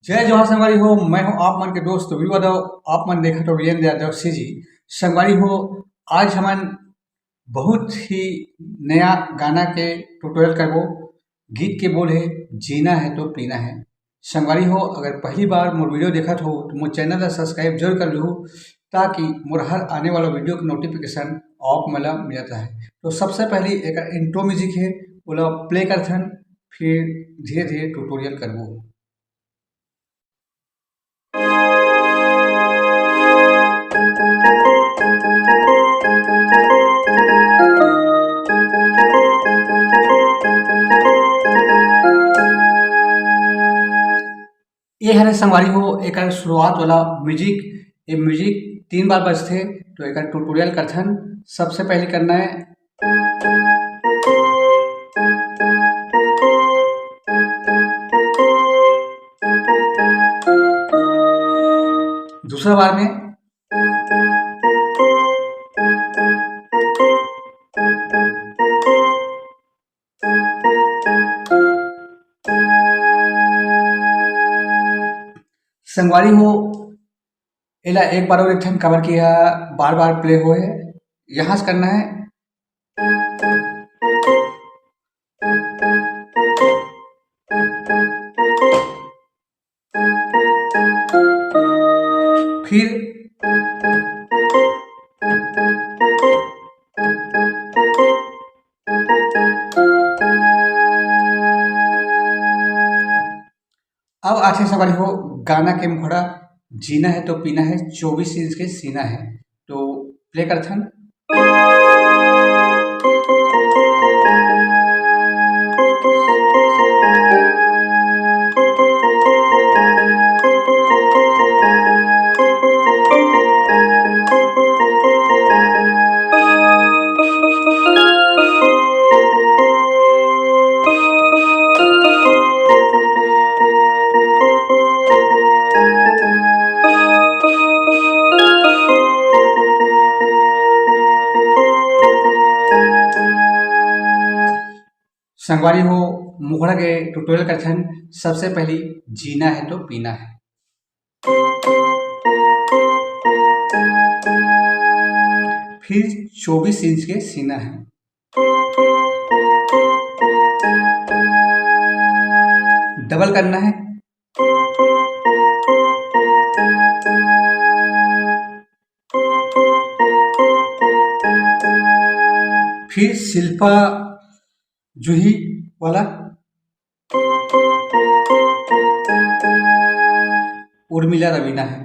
जय जवाहर संगवारी हो। मैं हूं आप मन के दोस्त वीर यादव। आप मन देखा तो वीरेंद्र यादव सी जी संगवारी हो। आज हमन बहुत ही नया गाना के ट्यूटोरियल करबो। गीत के बोल है जीना है तो पीना है। संगवारी हो, अगर पहली बार मोर वीडियो देखत हो तो मोर चैनल ला सब्सक्राइब जरूर कर लूँ, ताकि मोर हर आने वाला वीडियो के नोटिफिकेशन आप मला मिलता है। तो सबसे पहले एक इंट्रो म्यूजिक है, ओला प्ले करथन, फिर धीरे धीरे ट्यूटोरियल करबो। ये हरे संगवारी हो, एक शुरुआत वाला म्यूजिक। ये म्यूजिक 3 बार बजथे, तो एक ट्यूटोरियल करथन। सबसे पहले करना है दूसरा बार में संगवारी हो, एला एक बार और एक ठन कवर किया, बार बार प्ले होए। यहाँ से करना है फिर अब आठवीं सवारी हो, गाना के मुखड़ा जीना है तो पीना है, 24 इंच के सीना है। तो प्ले करथन। संगवारी हो, मुखड़ा के ट्यूटोरियल करथन। सबसे पहले जीना है तो पीना है, फिर 24 इंच के सीना है, डबल करना है, फिर शिल्पा जूही वाला उर्मिला रवीना है।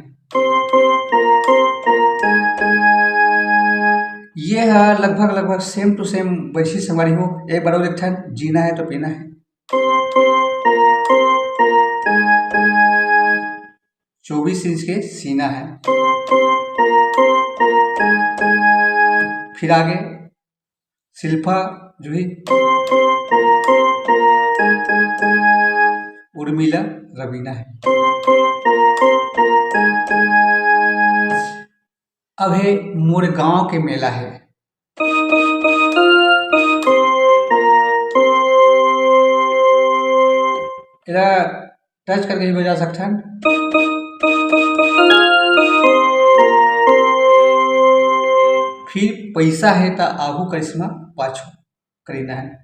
ये है लगभग सेम टू सेम वैसी संगवारी हो। एक बार और एक ठन, जीना है तो पीना है, 24 इंच के सीना है, फिर आगे शिल्पा जूही उर्मिला रवीना है। अब है मोर गांव के मेला है। इधर टच करके भी बजा सकते हैं। फिर पैसा है ता आहू करिश्मा पाछू करीना है।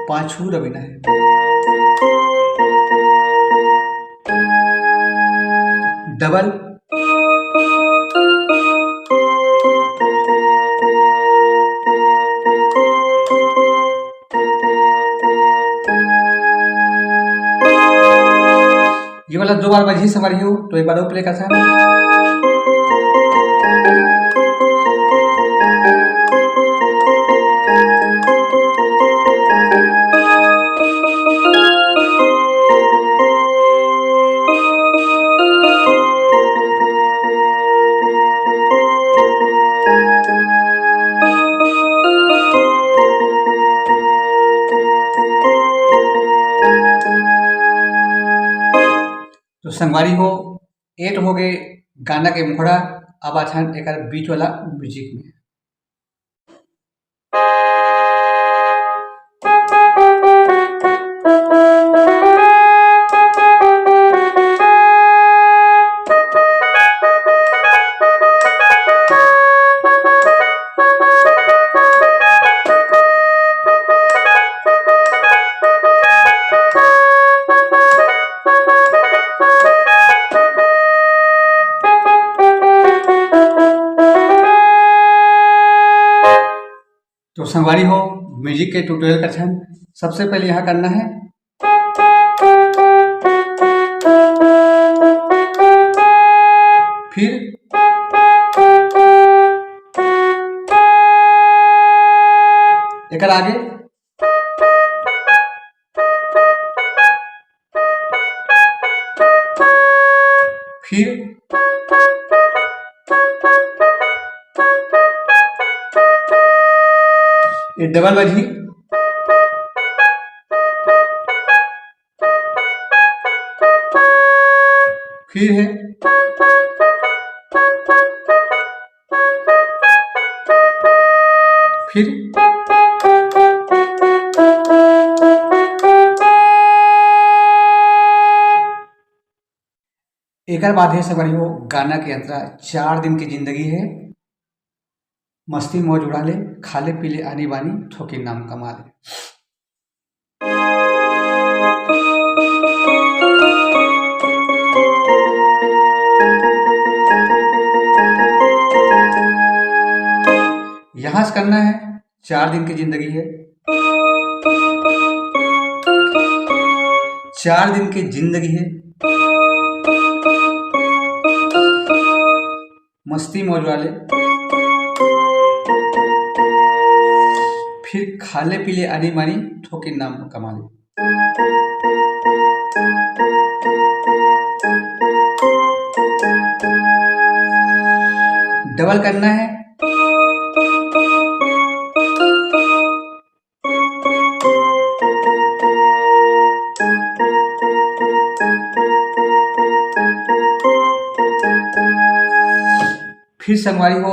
पाछू रवीना है, डबल, ये वाला 2 बार बजी संगवारी हो, तो एक बार और प्ले करता है। तो संगवारी हो, 8 हो गए गाना के मुखड़ा। अब आथन एक बीच वाला म्यूजिक में। संगवारी हो म्यूजिक के ट्यूटोरियल का अध्ययन सबसे पहले यहाँ करना है। फिर एक आगे फिर ये डबल बजी, फिर है फिर एक बाद है संगवारी हो गाना के अंतरा 4 दिन की जिंदगी है, मस्ती मौज उड़ा ले, खाले पीले आनी बानी, ठोके नाम कमा ले। यहां से करना है 4 दिन की जिंदगी है, 4 दिन की जिंदगी है, मस्ती मौज वाले, फिर खाले पीले आनी मानी, ठोके नाम कमा ले। डबल करना है, फिर संगवारी हो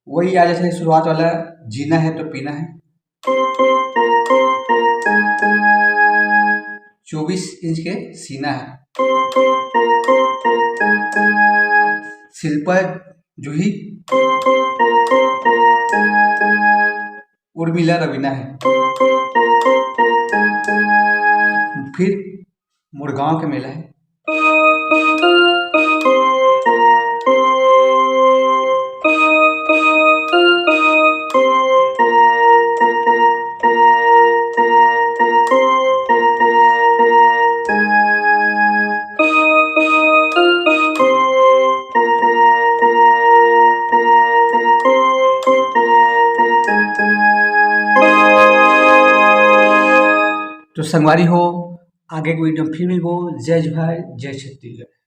वही आ जाए शुरुआत वाला, जीना है तो पीना है। 24 इंच के सीना है, शिल्पा जूही, उर्मिला रवीना है, फिर मुरगांव के मेला है। तो संगवारी हो आगे की वीडियो में फिर मिलबो। जय जोहार, जय छत्तीसगढ़।